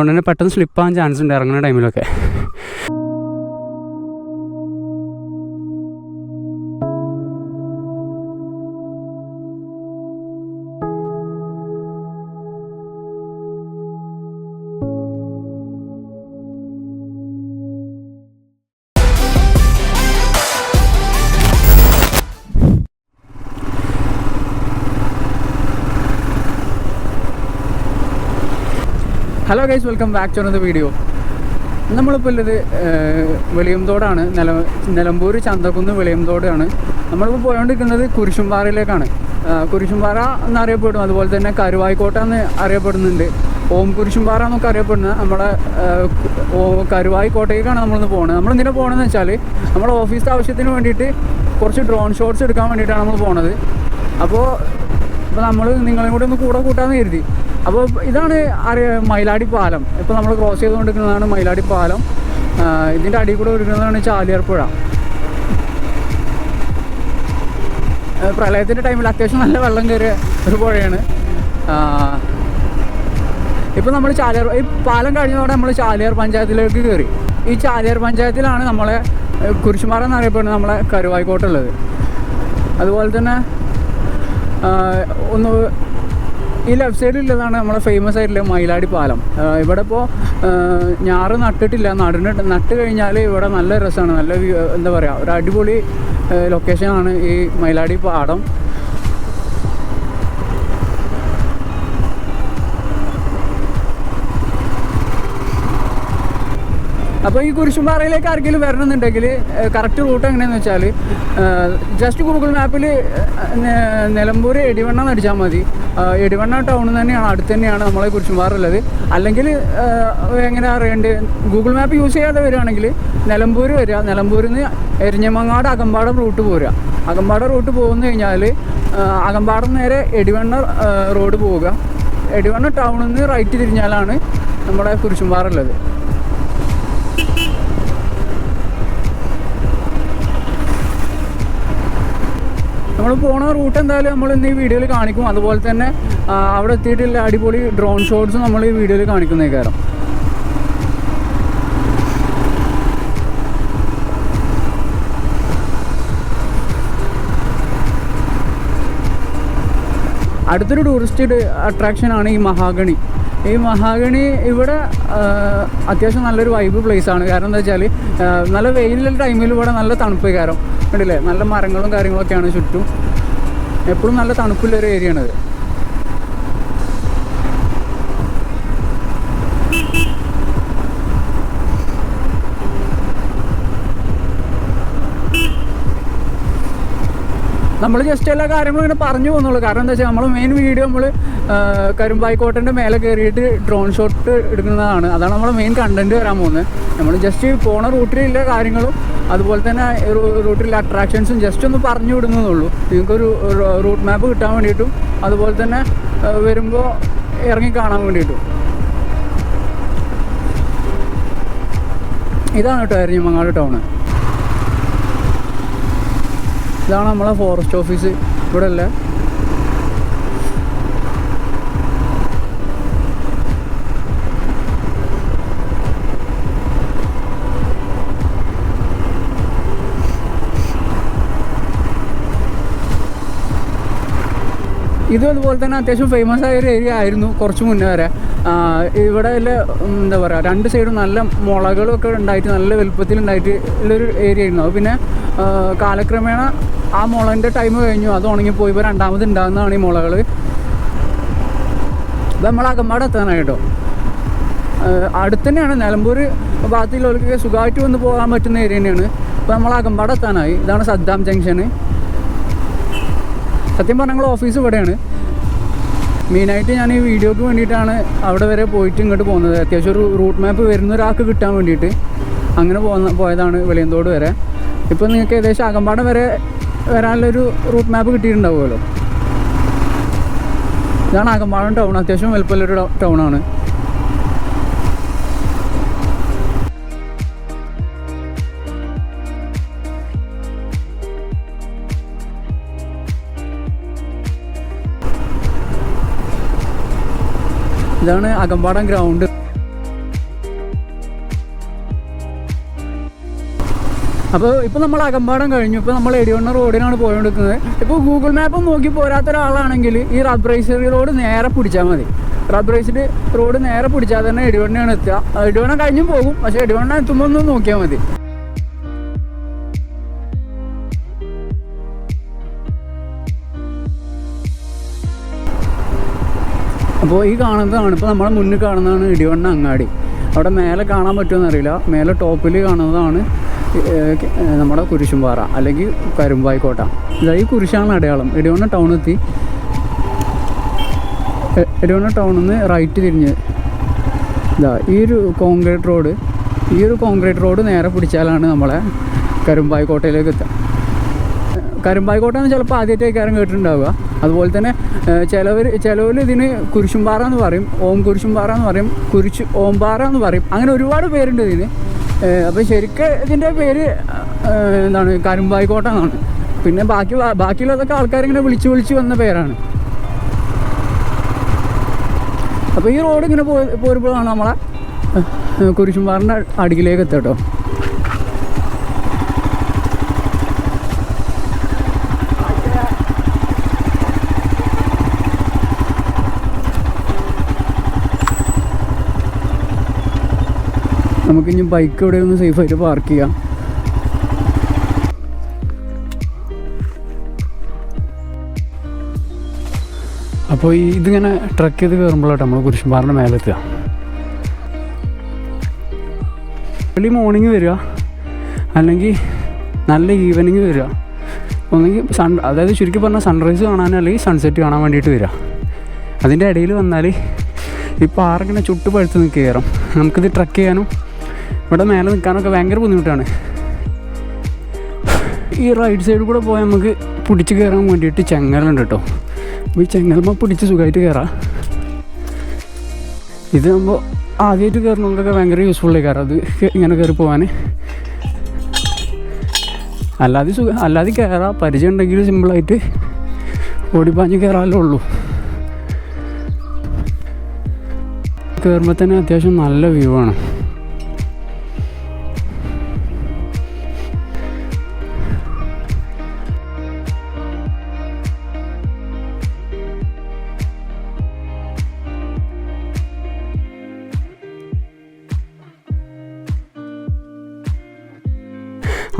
അതുകൊണ്ട് തന്നെ പെട്ടെന്ന് സ്ലിപ്പാകാൻ ചാൻസ് ഉണ്ട് ഇറങ്ങുന്ന ടൈമിലൊക്കെ. Hello guys, welcome back to another video. നമ്മളിപ്പോൾ ഉള്ളത് വെളിയംതോടാണ്. നിലമ്പൂർ ചന്തക്കുന്ന് വെളിയംതോടാണ്. നമ്മളിപ്പോൾ പോയോണ്ടിരിക്കുന്നത് കുരിശുംപാറയിലേക്കാണ്. കുരിശുംപാറ എന്നറിയപ്പെടും, അതുപോലെ തന്നെ കരുവായിക്കോട്ട എന്ന് അറിയപ്പെടുന്നുണ്ട്. ഓം കുരിശുംപാറ എന്നൊക്കെ അറിയപ്പെടുന്ന നമ്മുടെ കരുവായിക്കോട്ടയ്ക്കാണ് നമ്മളിന്ന് പോകുന്നത്. നമ്മളെന്തിനാണ് പോകണമെന്ന് വെച്ചാൽ നമ്മുടെ ഓഫീസിൻ്റെ ആവശ്യത്തിന് വേണ്ടിയിട്ട് കുറച്ച് ഡ്രോൺ ഷോട്ട്സ് എടുക്കാൻ വേണ്ടിയിട്ടാണ് നമ്മൾ പോണത്. അപ്പോൾ നമ്മൾ നിങ്ങളെയും കൂടെ ഒന്ന് കൂടെ കൂട്ടാമെന്ന് കരുതി. അപ്പോൾ ഇതാണ് മയിലാടി പാലം. ഇപ്പോൾ നമ്മൾ ക്രോസ് ചെയ്തുകൊണ്ടിരിക്കുന്നതാണ് മയിലാടി പാലം. ഇതിൻ്റെ അടിയിൽ കൂടെ ഒഴുകുന്നതാണ് ചാലിയാർ പുഴ. പ്രളയത്തിൻ്റെ ടൈമിൽ അത്യാവശ്യം നല്ല വെള്ളം കയറിയ ഒരു പുഴയാണ്. ഇപ്പോൾ നമ്മൾ ഈ പാലം കഴിഞ്ഞതോടെ നമ്മൾ ചാലിയാർ പഞ്ചായത്തിലേക്ക് കയറി. ഈ ചാലിയാർ പഞ്ചായത്തിലാണ് നമ്മളെ കുരിശുംപാറ എന്നറിയപ്പെടുന്നത് നമ്മളെ കരുവായിക്കോട്ടുള്ളത്. അതുപോലെ തന്നെ ഈ ലെഫ്റ്റ് സൈഡിലുള്ളതാണ് നമ്മളെ ഫേമസ് ആയിട്ടുള്ള മയിലാടി പാലം. ഇവിടെ ഇപ്പോൾ ഞാറ് നട്ടിട്ടില്ല. നട്ട് കഴിഞ്ഞാൽ ഇവിടെ നല്ല രസമാണ്. നല്ല എന്താ പറയുക, ഒരു അടിപൊളി ലൊക്കേഷനാണ് ഈ മയിലാടി പാടം. അപ്പോൾ ഈ കുരിശുംപാറയിലേക്ക് ആർക്കെങ്കിലും വരണമെന്നുണ്ടെങ്കിൽ കറക്റ്റ് റൂട്ട് എങ്ങനെയാണെന്ന് വെച്ചാൽ ജസ്റ്റ് ഗൂഗിൾ മാപ്പിൽ നിലമ്പൂർ എടിവണ്ണ അടിച്ചാൽ മതി. എടിവണ്ണ ടൗണിൽ തന്നെയാണ്, അടുത്ത് തന്നെയാണ് നമ്മളെ കുരിശുംപാറ ഉള്ളത്. അല്ലെങ്കിൽ എങ്ങനെ അറിയേണ്ടത്, ഗൂഗിൾ മാപ്പ് യൂസ് ചെയ്യാതെ വരികയാണെങ്കിൽ നിലമ്പൂർ വരിക. നിലമ്പൂരിൽ നിന്ന് എരിഞ്ഞമങ്ങാട് അകമ്പാടം റൂട്ട് പോരുക. അകമ്പാടം റൂട്ട് പോകുന്നു കഴിഞ്ഞാൽ അകമ്പാടം നേരെ എടിവണ്ണ റോഡ് പോവുക. എടിവണ്ണ ടൗണിൽ നിന്ന് റൈറ്റ് തിരിഞ്ഞാലാണ് നമ്മുടെ കുരിശുംപാറ ഉള്ളത്. നമ്മൾ പോണ റൂട്ട് എന്തായാലും നമ്മൾ ഇന്ന് ഈ വീഡിയോയിൽ കാണിക്കും. അതുപോലെ തന്നെ അവിടെ എത്തിയിട്ടുള്ള അടിപൊളി ഡ്രോൺ ഷോട്ട്സ് നമ്മൾ ഈ വീഡിയോയിൽ കാണിക്കുന്നേ കാരണം. അടുത്തൊരു ടൂറിസ്റ്റ് അട്രാക്ഷനാണ് ഈ മഹാഗണി. ഈ മഹാഗണി ഇവിടെ അത്യാവശ്യം നല്ലൊരു വൈബ് പ്ലേസാണ്. കാരണം എന്താ വെച്ചാൽ നല്ല വെയിലുള്ള ടൈമിൽ ഇവിടെ നല്ല തണുപ്പ് കാരണം കണ്ടില്ലേ, നല്ല മരങ്ങളും കാര്യങ്ങളൊക്കെയാണ് ചുറ്റും. എപ്പോഴും നല്ല തണുപ്പുള്ളൊരു ഏരിയ ആണിത്. നമ്മൾ ജസ്റ്റ് എല്ലാ കാര്യങ്ങളും ഇങ്ങനെ പറഞ്ഞു പോകുന്നുള്ളൂ. കാരണം എന്താ വെച്ചാൽ നമ്മൾ മെയിൻ വീഡിയോ നമ്മൾ കരുമ്പായിക്കോട്ടൻ്റെ മേലെ കയറിയിട്ട് ഡ്രോൺ ഷോട്ട് എടുക്കുന്നതാണ്. അതാണ് നമ്മുടെ മെയിൻ കണ്ടൻറ്റ് വരാൻ പോകുന്നത്. നമ്മൾ ജസ്റ്റ് പോണ റൂട്ടിലുള്ള കാര്യങ്ങളും അതുപോലെ തന്നെ റൂട്ടിലെ അട്രാക്ഷൻസും ജസ്റ്റ് ഒന്ന് പറഞ്ഞു വിടുന്നതുള്ളൂ. നിങ്ങൾക്കൊരു റൂട്ട് മാപ്പ് കിട്ടാൻ വേണ്ടിയിട്ടും അതുപോലെ തന്നെ വരുമ്പോൾ ഇറങ്ങി കാണാൻ വേണ്ടിയിട്ടും. ഇതാണ് കേട്ടോ എരഞ്ഞിമങ്ങാട് ടൗണ്. ഇതാണ് നമ്മളെ ഫോറസ്റ്റ് ഓഫീസ്. ഇവിടെ അല്ലേ ഇതും അതുപോലെ തന്നെ അത്യാവശ്യം ഫേമസ് ആയ ഒരു ഏരിയ ആയിരുന്നു കുറച്ച് മുന്നേ വരെ. ഇവിടെ എന്താ പറയുക, രണ്ട് സൈഡും നല്ല മുളകളൊക്കെ ഉണ്ടായിട്ട് നല്ല വലുപ്പത്തിലുണ്ടായിട്ട് ഉള്ളൊരു ഏരിയ ആയിരുന്നു. അത് പിന്നെ കാലക്രമേണ ആ മുളൻ്റെ ടൈം കഴിഞ്ഞു, അത് ഉണങ്ങിപ്പോയി. ഇപ്പോൾ രണ്ടാമത് ഉണ്ടാകുന്നതാണ് ഈ മുളകൾ. ഇത് നമ്മൾ അകമ്പാട് എത്താനായിട്ടോ. അടുത്ത് തന്നെയാണ്, നിലമ്പൂർ ഭാഗത്തുള്ളവർക്ക് സുഖമായിട്ട് വന്ന് പോകാൻ പറ്റുന്ന ഏരിയ തന്നെയാണ്. ഇപ്പോൾ നമ്മൾ അകമ്പാട് എത്താനായി. ഇതാണ് സദ്ദാം ജംഗ്ഷന്. സത്യം പറഞ്ഞാൽ ഞങ്ങൾ ഓഫീസ് ഇവിടെയാണ്. മെയിനായിട്ട് ഞാൻ ഈ വീഡിയോക്ക് വേണ്ടിയിട്ടാണ് അവിടെ വരെ പോയിട്ട് ഇങ്ങോട്ട് പോകുന്നത്. അത്യാവശ്യം ഒരു റൂട്ട് മാപ്പ് വരുന്ന ഒരാൾക്ക് കിട്ടാൻ വേണ്ടിയിട്ട് അങ്ങനെ പോയതാണ് വെളിയന്തോട് വരെ. ഇപ്പോൾ നിങ്ങൾക്ക് ഏകദേശം അകമ്പാടം വരെ വരാനുള്ളൊരു റൂട്ട് മാപ്പ് കിട്ടിയിട്ടുണ്ടാവുമല്ലോ. ഇതാണ് അകമ്പാടം ടൗൺ. അത്യാവശ്യം വലുപ്പമുള്ളൊരു ടൗണാണ്. ഇതാണ് അകമ്പാടം ഗ്രൗണ്ട്. അപ്പോൾ ഇപ്പോൾ നമ്മൾ അകമ്പാടം കഴിഞ്ഞു. ഇപ്പോൾ നമ്മൾ എടിവണ്ണ റോഡിനാണ് പോയോണ്ടിരിക്കുന്നത്. ഇപ്പോൾ ഗൂഗിൾ മാപ്പ് നോക്കി പോരാത്ത ഒരാളാണെങ്കിൽ ഈ റബ്ബറൈസ്ഡ് റോഡ് നേരെ പിടിച്ചാൽ മതി. റബ്ബറൈസ്ഡ് റോഡ് നേരെ പിടിച്ചാൽ തന്നെ എടിവണ്ണയാണ് എത്തുക. എടിവണ്ണ കഴിഞ്ഞും പോകും, പക്ഷേ എടിവണ്ണ എത്തുമ്പോൾ ഒന്ന് നോക്കിയാൽ മതി. അപ്പോൾ ഈ കാണുന്നതാണ്, ഇപ്പോൾ നമ്മളെ മുന്നിൽ കാണുന്നതാണ് ഇടിവണ്ണ അങ്ങാടി. അവിടെ മേലെ കാണാൻ പറ്റുമെന്ന് അറിയില്ല. മേലെ ടോപ്പിൽ കാണുന്നതാണ് നമ്മുടെ കുരിശുംപാറ അല്ലെങ്കിൽ കരുമ്പായിക്കോട്ട. ഇതാ ഈ കുരിശാണ് അടയാളം. ഇടിവണ്ണ ടൗൺ എത്തി. ഇടിവണ്ണ ടൗണിൽ നിന്ന് റൈറ്റ് തിരിഞ്ഞ് ഇതാ ഈ ഒരു കോൺക്രീറ്റ് റോഡ് നേരെ പിടിച്ചാലാണ് നമ്മളെ കരുമ്പായിക്കോട്ടയിലേക്ക് എത്തുക. കരുമ്പായിക്കോട്ട എന്ന് ചിലപ്പോൾ ആദ്യമായിട്ടേക്കാരും കേട്ടിട്ടുണ്ടാവുക. അതുപോലെ തന്നെ ചിലവർ ഇതിന് കുരിശുംപാറ എന്ന് പറയും, ഓം കുരിശുംപാറ എന്ന് പറയും, ഓംപാറ എന്ന് പറയും. അങ്ങനെ ഒരുപാട് പേരുണ്ട് ഇതിന്. അപ്പോൾ ശരിക്കും ഇതിൻ്റെ പേര് എന്താണ്, കരുമ്പായിക്കോട്ട എന്നാണ്. പിന്നെ ബാക്കിയുള്ളതൊക്കെ ആൾക്കാരിങ്ങനെ വിളിച്ച് വന്ന പേരാണ്. അപ്പോൾ ഈ റോഡ് ഇങ്ങനെ പോരുമ്പോഴാണ് നമ്മളെ കുരിശുംപാറിൻ്റെ അടിയിലേക്ക് എത്തുക കേട്ടോ. നമുക്കിനി ബൈക്ക് ഇവിടെ ഒന്ന് സേഫായിട്ട് പാർക്ക് ചെയ്യാം. അപ്പോൾ ഇതിങ്ങനെ ട്രക്ക് ചെയ്ത് കയറുമ്പോഴാട്ടോ നമ്മൾ കുരിശുംപാറിൻ്റെ മേലെത്തുക. ഏർലി മോർണിംഗ് വരിക, അല്ലെങ്കിൽ നല്ല ഈവനിങ് വരിക. ഒന്നെങ്കിൽ അതായത് ചുരുക്കി പറഞ്ഞാൽ സൺറൈസ് കാണാൻ അല്ലെങ്കിൽ സൺസെറ്റ് കാണാൻ വേണ്ടിയിട്ട് വരിക. അതിൻ്റെ ഇടയിൽ വന്നാൽ ഈ പാറങ്ങനെ ചുട്ട് പഴുത്ത് കയറും. നമുക്കിത് ട്രക്ക് ചെയ്യാനും ഇവിടെ മേലെ നിൽക്കാനൊക്കെ ഭയങ്കര ബുദ്ധിമുട്ടാണ്. ഈ റൈറ്റ് സൈഡിൽ കൂടെ പോയാൽ നമുക്ക് പിടിച്ച് കയറാൻ വേണ്ടിയിട്ട് ചെങ്ങലുണ്ട് കേട്ടോ. അപ്പോൾ ഈ ചെങ്ങലുമ്പോൾ പിടിച്ച് സുഖമായിട്ട് കയറാം. ഇതാകുമ്പോൾ ആദ്യമായിട്ട് കയറുന്നവർക്കൊക്കെ ഭയങ്കര യൂസ്ഫുള്ളായി കയറാം. അത് ഇങ്ങനെ കയറി പോകാൻ. അല്ലാതെ കയറാം, പരിചയം ഉണ്ടെങ്കിൽ സിമ്പിളായിട്ട് ഓടിപ്പാഞ്ഞ് കയറാമല്ലേ ഉള്ളൂ. കയറുമ്പോൾ തന്നെ അത്യാവശ്യം നല്ല വ്യൂ ആണ്.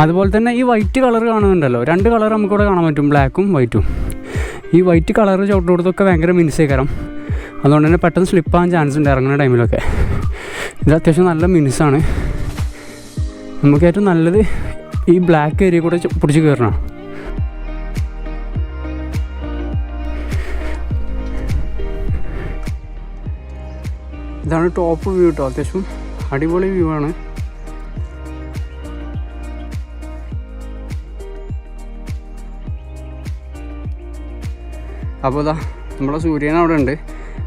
അതുപോലെ തന്നെ ഈ വൈറ്റ് കളർ കാണുന്നുണ്ടല്ലോ, 2 കളർ നമുക്കിവിടെ കാണാൻ പറ്റും, ബ്ലാക്കും വൈറ്റും. ഈ വൈറ്റ് കളർ ചവിട്ടുകൊടുത്തൊക്കെ ഭയങ്കര മിനുസേക്കരം. അതുകൊണ്ട് തന്നെ പെട്ടെന്ന് സ്ലിപ്പാകാൻ ചാൻസ് ഉണ്ട് ഇറങ്ങുന്ന ടൈമിലൊക്കെ. ഇത് അത്യാവശ്യം നല്ല മിനുസാണ്. നമുക്ക് ഏറ്റവും നല്ലത് ഈ ബ്ലാക്ക് ഏരിയ കൂടെ പിടിച്ച് കയറണം. ഇതാണ് ടോപ്പ് വ്യൂ കേട്ടോ. അത്യാവശ്യം അടിപൊളി വ്യൂ ആണ്. അപ്പോൾ ഇതാ നമ്മളെ സൂര്യൻ അവിടെ ഉണ്ട്.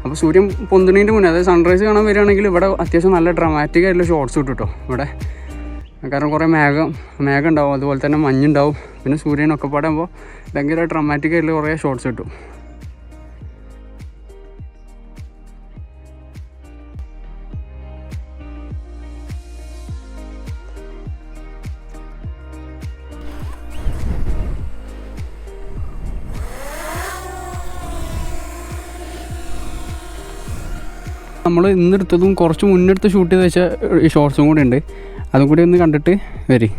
അപ്പോൾ സൂര്യൻ പൊന്തുന്നതിൻ്റെ മുന്നേ, അതായത് സൺറൈസ് കാണാൻ വരികയാണെങ്കിൽ ഇവിടെ അത്യാവശ്യം നല്ല ഡ്രാമാറ്റിക് ആയിട്ടുള്ള ഷോട്ട്സ് കിട്ടും കേട്ടോ ഇവിടെ. കാരണം കുറേ മേഘം ഉണ്ടാവും, അതുപോലെ തന്നെ മഞ്ഞുണ്ടാവും, പിന്നെ സൂര്യനൊക്കെ പാടുമ്പോൾ ഭയങ്കര ഡ്രാമാറ്റിക് ആയിട്ടുള്ള കുറേ ഷോട്ട്സ് കിട്ടും. നമ്മൾ ഇന്നെടുത്തതും കുറച്ച് മുന്നെടുത്ത് ഷൂട്ട് ചെയ്ത് വെച്ച ഈ ഷോർട്സും കൂടെ ഉണ്ട്. അതും കൂടി ഒന്ന് കണ്ടിട്ട് വരി.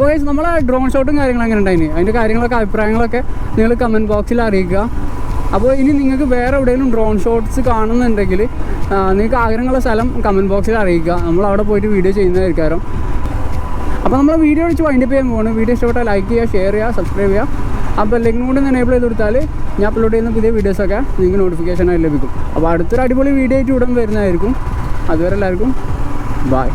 അപ്പോൾ ഗൈസ് നമ്മളെ ഡ്രോൺ ഷോട്ടും കാര്യങ്ങളും അങ്ങനെ ഉണ്ടായിന്. അതിൻ്റെ കാര്യങ്ങളൊക്കെ അഭിപ്രായങ്ങളൊക്കെ നിങ്ങൾ കമൻറ്റ് ബോക്സിൽ അറിയിക്കുക. അപ്പോൾ ഇനി നിങ്ങൾക്ക് വേറെ എവിടെയെങ്കിലും ഡ്രോൺ ഷോട്ട്സ് കാണുന്നുണ്ടെങ്കിൽ നിങ്ങൾക്ക് ആഗ്രഹമുള്ള സ്ഥലം കമൻറ്റ് ബോക്സിൽ അറിയിക്കുക. നമ്മളവിടെ പോയിട്ട് വീഡിയോ ചെയ്യുന്നതായിരിക്കും. അപ്പോൾ നമ്മൾ വീഡിയോ വെച്ച് വൈൻഡപ്പ് ചെയ്യാൻ പോകുന്നു. വീഡിയോ ഇഷ്ടപ്പെട്ടാൽ ലൈക്ക് ചെയ്യുക, ഷെയർ ചെയ്യുക, സബ്സ്ക്രൈബ് ചെയ്യുക. അപ്പോൾ ബെല്ലൈക്കൺ കൂടി എനേബിൾ ചെയ്ത് കൊടുത്താൽ ഞാൻ അപ്ലോഡ് ചെയ്യുന്ന പുതിയ വീഡിയോസൊക്കെ നിങ്ങൾക്ക് നോട്ടിഫിക്കേഷനായി ലഭിക്കും. അപ്പോൾ അടുത്തൊരു അടിപൊളി വീഡിയോ ആയിട്ട് ഉടൻ വരുന്നതായിരിക്കും. അതുവരെ എല്ലാവർക്കും ബൈ.